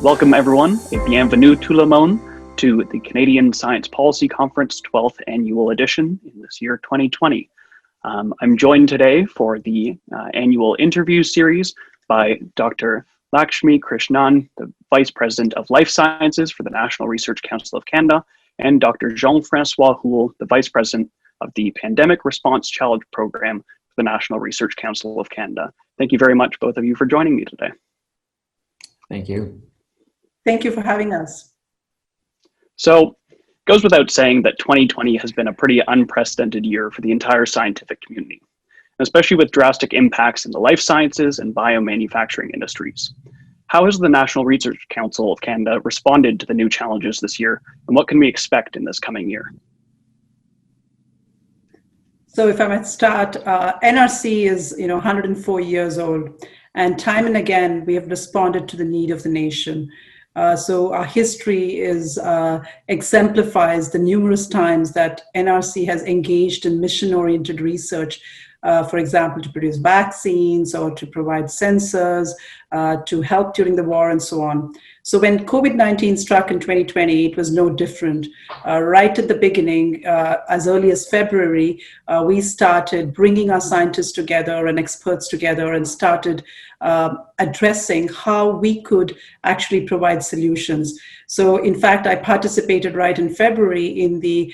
Welcome everyone, et bienvenue tout le monde to the Canadian Science Policy Conference 12th annual edition in this year 2020. I'm joined today for the annual interview series by Dr. Lakshmi Krishnan, the Vice President of Life Sciences for the National Research Council of Canada, and Dr. Jean-François Houle, the Vice President of the Pandemic Response Challenge Program for the National Research Council of Canada. Thank you very much, both of you, for joining me today. Thank you. Thank you for having us. So, it goes without saying that 2020 has been a pretty unprecedented year for the entire scientific community, especially with drastic impacts in the life sciences and biomanufacturing industries. How has the National Research Council of Canada responded to the new challenges this year, and what can we expect in this coming year? So if I might start, NRC is 104 years old, and time and again we have responded to the need of the nation. So our history exemplifies the numerous times that NRC has engaged in mission-oriented research, for example, to produce vaccines or to provide sensors, to help during the war and so on. So when COVID-19 struck in 2020, it was no different. Right at the beginning, as early as February, we started bringing our scientists together and experts together and started addressing how we could actually provide solutions. So in fact, I participated right in February in the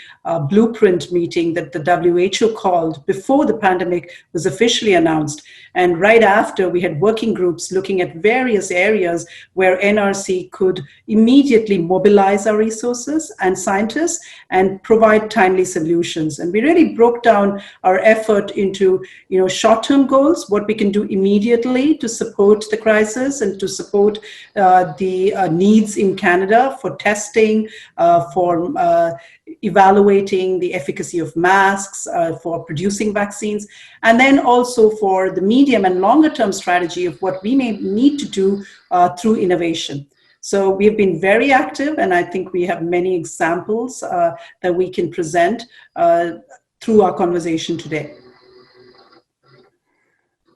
blueprint meeting that the WHO called before the pandemic was officially announced. And right after, we had working groups looking at various areas where NRC could immediately mobilize our resources and scientists and provide timely solutions. And we really broke down our effort into short-term goals, what we can do immediately to support the crisis and to support the needs in Canada for testing, for evaluating the efficacy of masks, for producing vaccines, and then also for the medium and longer term strategy of what we may need to do through innovation. So we've been very active, and I think we have many examples that we can present through our conversation today.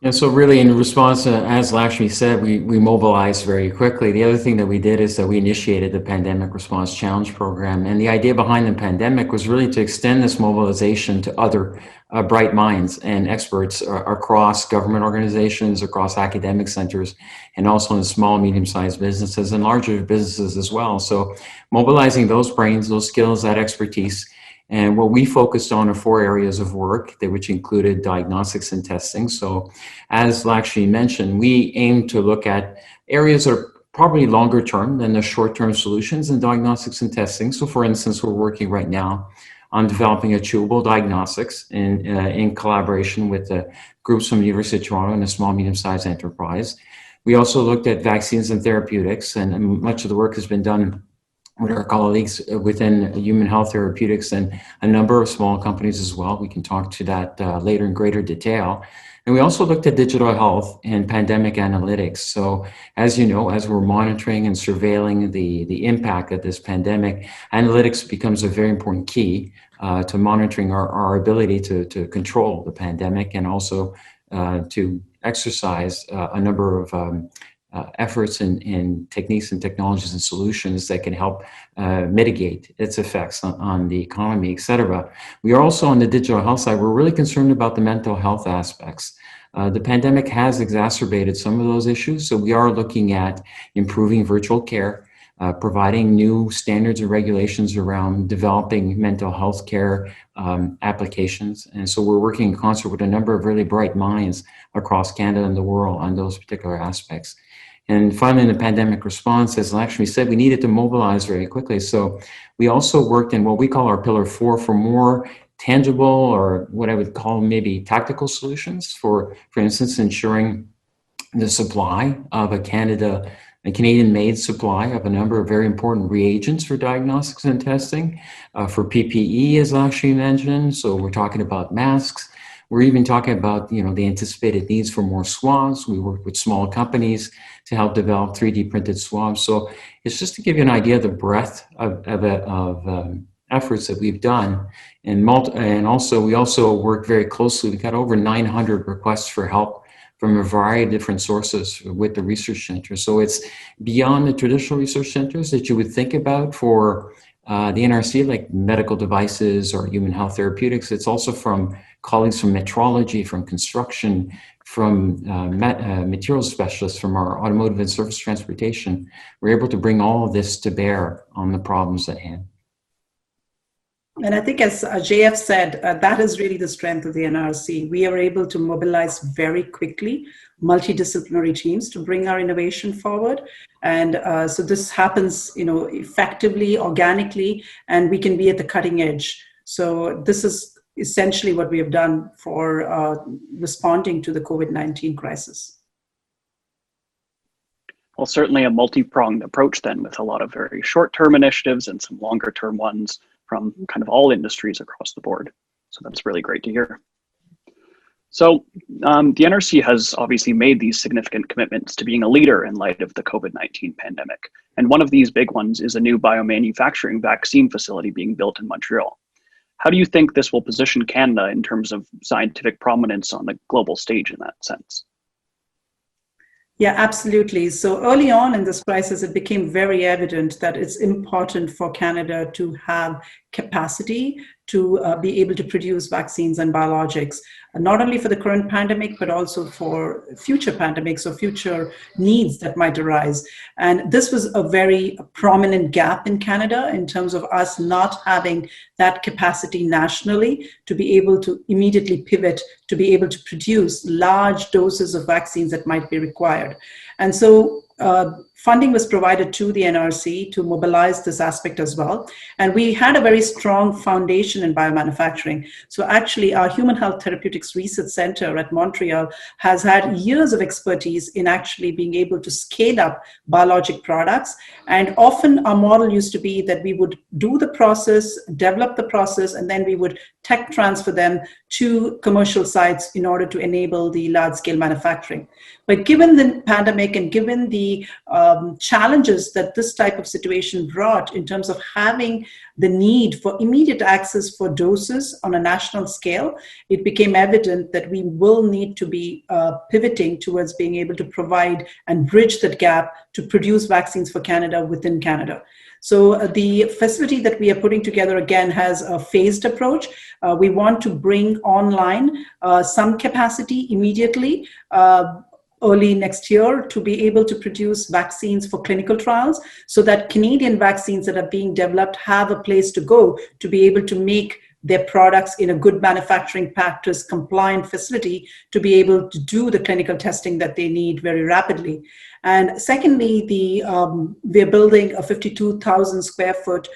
And so really in response, as Lakshmi said, we mobilized very quickly. The other thing that we did is that we initiated the Pandemic Response Challenge Program. And the idea behind the pandemic was really to extend this mobilization to other bright minds and experts across government organizations, across academic centers, and also in small, medium-sized businesses and larger businesses as well. So mobilizing those brains, those skills, that expertise. And what we focused on are 4 areas of work, which included diagnostics and testing. So as Lakshmi mentioned, we aim to look at areas that are probably longer term than the short-term solutions in diagnostics and testing. So for instance, we're working right now on developing a chewable diagnostics in collaboration with the groups from the University of Toronto and a small, medium-sized enterprise. We also looked at vaccines and therapeutics, and much of the work has been done with our colleagues within Human Health Therapeutics and a number of small companies as well. We can talk to that later in greater detail. And we also looked at digital health and pandemic analytics. So as you know, as we're monitoring and surveilling the impact of this pandemic, analytics becomes a very important key to monitoring our ability to control the pandemic and also to exercise a number of efforts and techniques and technologies and solutions that can help mitigate its effects on the economy, et cetera. We are also on the digital health side, we're really concerned about the mental health aspects. The pandemic has exacerbated some of those issues, so we are looking at improving virtual care, providing new standards and regulations around developing mental health care applications. And so we're working in concert with a number of really bright minds across Canada and the world on those particular aspects. And finally, in the pandemic response, as Lakshmi said, we needed to mobilize very quickly. So we also worked in what we call our Pillar 4 for more tangible, or what I would call maybe tactical solutions for instance, ensuring the supply of a Canadian-made supply of a number of very important reagents for diagnostics and testing, for PPE, as Lakshmi mentioned. So we're talking about masks. We're even talking about, the anticipated needs for more swabs. We work with small companies to help develop 3D printed swabs. So it's just to give you an idea of the breadth of efforts that we've done. And also we also work very closely. We got over 900 requests for help from a variety of different sources with the research centers. So it's beyond the traditional research centers that you would think about for the NRC, like medical devices or human health therapeutics. It's also from colleagues from metrology, from construction, from materials specialists, from our automotive and surface transportation. We're able to bring all of this to bear on the problems at hand. And I think, as JF said, that is really the strength of the NRC. We are able to mobilize very quickly multidisciplinary teams to bring our innovation forward. And so this happens, effectively, organically, and we can be at the cutting edge. So this is essentially what we have done for responding to the COVID-19 crisis. Well, certainly a multi-pronged approach then, with a lot of very short-term initiatives and some longer-term ones from kind of all industries across the board. So that's really great to hear. So the NRC has obviously made these significant commitments to being a leader in light of the COVID-19 pandemic. And one of these big ones is a new biomanufacturing vaccine facility being built in Montreal. How do you think this will position Canada in terms of scientific prominence on the global stage in that sense? Yeah, absolutely. So early on in this crisis, it became very evident that it's important for Canada to have capacity to be able to produce vaccines and biologics, not only for the current pandemic, but also for future pandemics or future needs that might arise. And this was a very prominent gap in Canada in terms of us not having that capacity nationally to be able to immediately pivot to be able to produce large doses of vaccines that might be required. And so funding was provided to the NRC to mobilize this aspect as well. And we had a very strong foundation in biomanufacturing. So actually our Human Health Therapeutics Research Center at Montreal has had years of expertise in actually being able to scale up biologic products. And often our model used to be that we would do the process, develop the process, and then we would tech transfer them to commercial sites in order to enable the large-scale manufacturing. But given the pandemic and given the challenges that this type of situation brought in terms of having the need for immediate access for doses on a national scale, it became evident that we will need to be pivoting towards being able to provide and bridge that gap to produce vaccines for Canada within Canada. So the facility that we are putting together, again, has a phased approach. We want to bring online some capacity immediately, early next year, to be able to produce vaccines for clinical trials so that Canadian vaccines that are being developed have a place to go to be able to make their products in a good manufacturing practice compliant facility to be able to do the clinical testing that they need very rapidly. And secondly, we're building a 52,000 square foot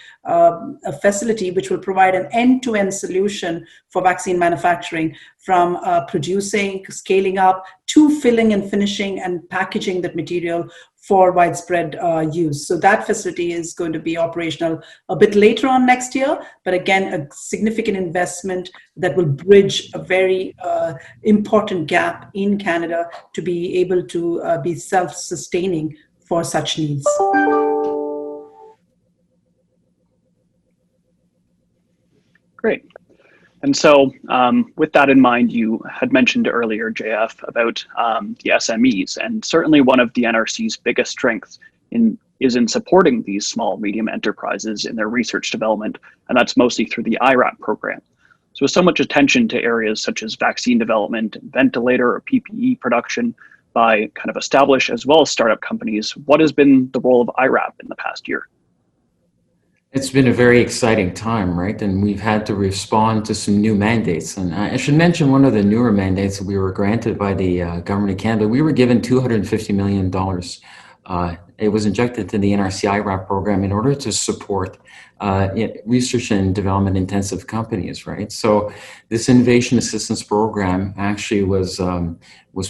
facility which will provide an end-to-end solution for vaccine manufacturing, from producing, scaling up, to filling and finishing and packaging that material for widespread use. So that facility is going to be operational a bit later on next year, but again, a significant investment that will bridge a very important gap in Canada to be able to be self-sustaining for such needs. Great. And so with that in mind, you had mentioned earlier, JF, about the SMEs, and certainly one of the NRC's biggest strengths is in supporting these small, medium enterprises in their research development, and that's mostly through the IRAP program. So with so much attention to areas such as vaccine development, ventilator or PPE production by kind of established as well as startup companies, what has been the role of IRAP in the past year? It's been a very exciting time, right? And we've had to respond to some new mandates. And I should mention one of the newer mandates that we were granted by the government of Canada. We were given $250 million. It was injected to the NRC IRAP program in order to support research and development intensive companies, right? So this innovation assistance program actually was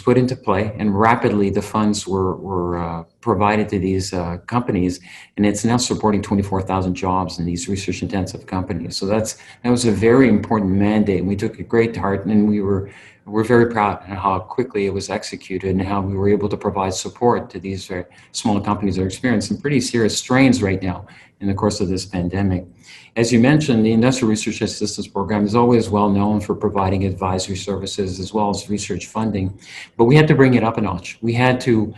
put into play, and rapidly the funds were provided to these companies, and it's now supporting 24,000 jobs in these research intensive companies. So that was a very important mandate, and we took it great to heart, and we were we're very proud of how quickly it was executed and how we were able to provide support to these very small companies that are experiencing pretty serious strains right now in the course of this pandemic. As you mentioned, the Industrial Research Assistance Program is always well known for providing advisory services as well as research funding, but we had to bring it up a notch. We had to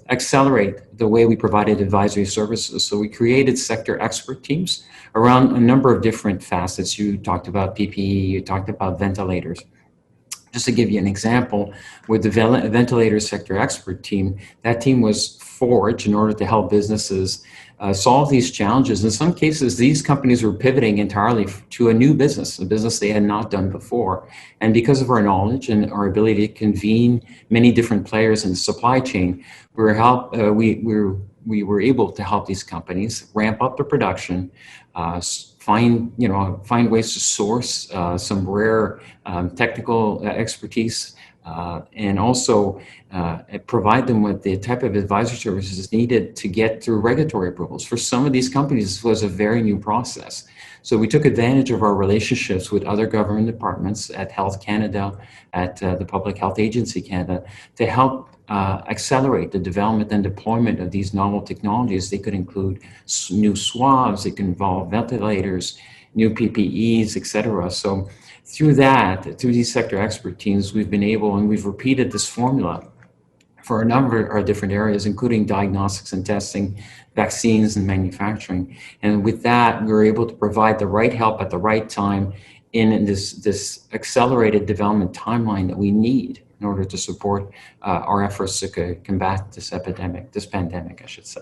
accelerate the way we provided advisory services. So we created sector expert teams around a number of different facets. You talked about PPE, you talked about ventilators. Just to give you an example, with the ventilator sector expert team, that team was forged in order to help businesses solve these challenges. In some cases, these companies were pivoting entirely to a new business, a business they had not done before. And because of our knowledge and our ability to convene many different players in the supply chain, we were able to help these companies ramp up their production, find ways to source some rare technical expertise, and also provide them with the type of advisory services needed to get through regulatory approvals. For some of these companies, this was a very new process. So we took advantage of our relationships with other government departments at Health Canada, at the Public Health Agency Canada, to help accelerate the development and deployment of these novel technologies. They could include new swabs, they could involve ventilators, new PPEs, et cetera. So through these sector expert teams, we've been able, and we've repeated this formula for a number of different areas, including diagnostics and testing, vaccines and manufacturing. And with that, we were able to provide the right help at the right time in this accelerated development timeline that we need in order to support our efforts to combat this pandemic, I should say.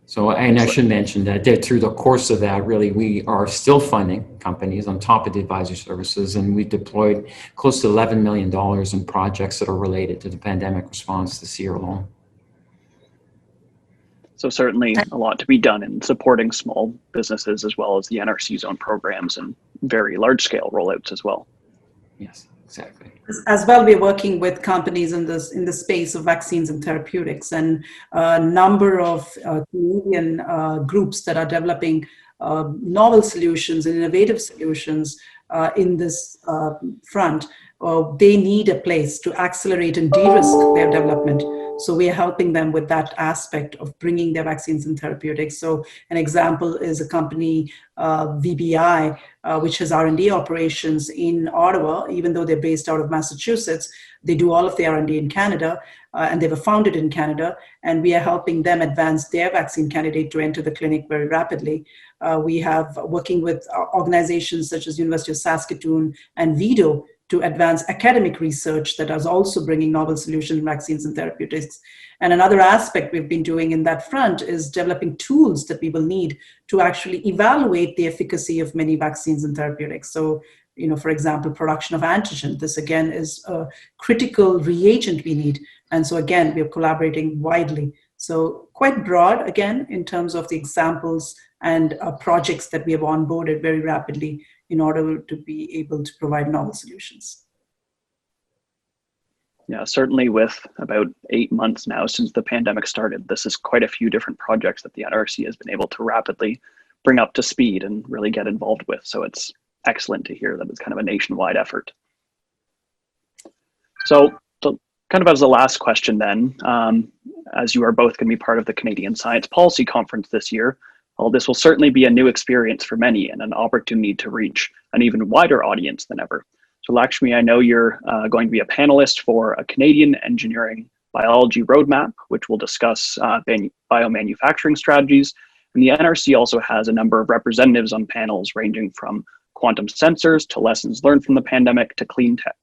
So, and I should mention that through the course of that, really, we are still funding companies on top of the advisory services, and we deployed close to $11 million in projects that are related to the pandemic response this year alone. So certainly a lot to be done in supporting small businesses as well as the NRC's own programs and very large scale rollouts as well. Yes, exactly. As well, we're working with companies in the space of vaccines and therapeutics, and a number of Canadian groups that are developing novel solutions and innovative solutions in this front. They need a place to accelerate and de-risk their development. So we are helping them with that aspect of bringing their vaccines and therapeutics. So an example is a company, VBI, which has R&D operations in Ottawa. Even though they're based out of Massachusetts, they do all of their R&D in Canada, and they were founded in Canada. And we are helping them advance their vaccine candidate to enter the clinic very rapidly. We have working with organizations such as University of Saskatoon and VIDO to advance academic research that is also bringing novel solutions in vaccines and therapeutics. And another aspect we've been doing in that front is developing tools that we will need to actually evaluate the efficacy of many vaccines and therapeutics. So, for example, production of antigen. This again is a critical reagent we need. And so again, we're collaborating widely. So quite broad, again, in terms of the examples and projects that we have onboarded very rapidly in order to be able to provide novel solutions. Yeah, certainly with about 8 months now since the pandemic started, this is quite a few different projects that the NRC has been able to rapidly bring up to speed and really get involved with. So it's excellent to hear that it's kind of a nationwide effort. So kind of as the last question then, as you are both going to be part of the Canadian Science Policy Conference this year, well, this will certainly be a new experience for many and an opportunity to reach an even wider audience than ever. So Lakshmi, I know you're going to be a panelist for a Canadian Engineering Biology Roadmap, which will discuss biomanufacturing strategies. And the NRC also has a number of representatives on panels ranging from quantum sensors to lessons learned from the pandemic to clean tech.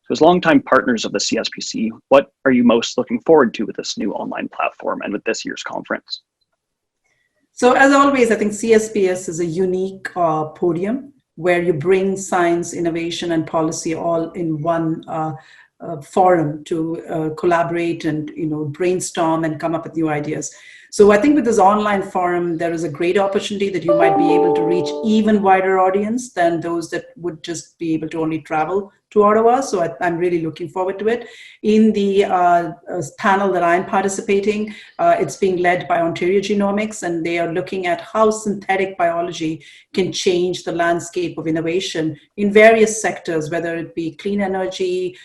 So as longtime partners of the CSPC, what are you most looking forward to with this new online platform and with this year's conference? So as always, I think CSPS is a unique podium where you bring science, innovation, and policy all in one forum to collaborate and brainstorm and come up with new ideas. So I think with this online forum, there is a great opportunity that you might be able to reach even wider audience than those that would just be able to only travel to Ottawa. So I'm really looking forward to it. In the panel that I'm participating, it's being led by Ontario Genomics, and they are looking at how synthetic biology can change the landscape of innovation in various sectors, whether it be clean energy,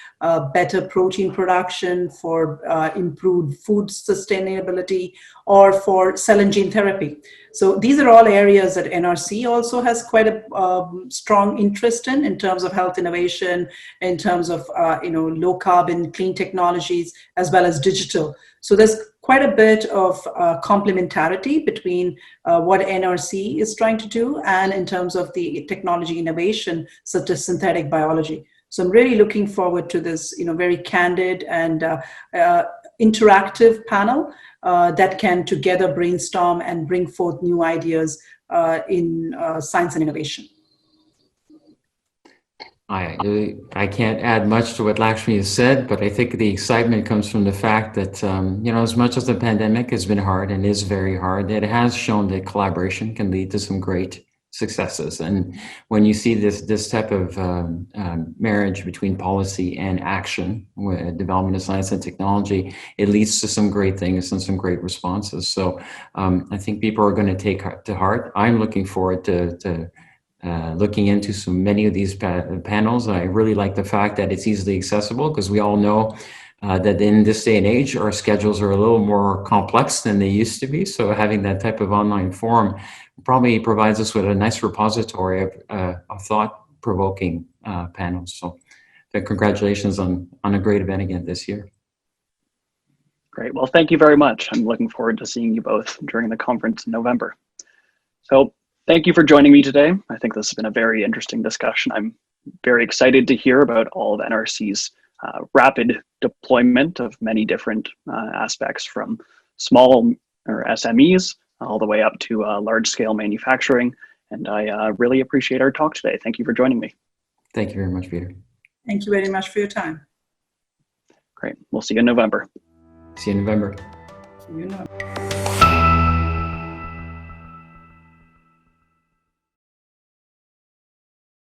better protein production, for improved food sustainability, or for cell and gene therapy. So these are all areas that NRC also has quite a strong interest in terms of health innovation, in terms of low carbon, clean technologies, as well as digital. So there's quite a bit of complementarity between what NRC is trying to do and in terms of the technology innovation, such as synthetic biology. So I'm really looking forward to this, very candid and interactive panel that can together brainstorm and bring forth new ideas in science and innovation. I can't add much to what Lakshmi has said, but I think the excitement comes from the fact that, as much as the pandemic has been hard and is very hard, it has shown that collaboration can lead to some great successes. And when you see this type of marriage between policy and action, development of science and technology, it leads to some great things and some great responses. So I think people are going to take to heart. I'm looking forward to looking into so many of these panels. I really like the fact that it's easily accessible, because we all know that in this day and age, our schedules are a little more complex than they used to be. So having that type of online forum probably provides us with a nice repository of thought-provoking panels. So congratulations on a great event again this year. Great. Well, thank you very much. I'm looking forward to seeing you both during the conference in November. So thank you for joining me today. I think this has been a very interesting discussion. I'm very excited to hear about all of NRC's rapid deployment of many different aspects, from small or SMEs all the way up to large-scale manufacturing. And I really appreciate our talk today. Thank you for joining me. Thank you very much, Peter. Thank you very much for your time. Great. We'll see you in November. See you in November. See you in November.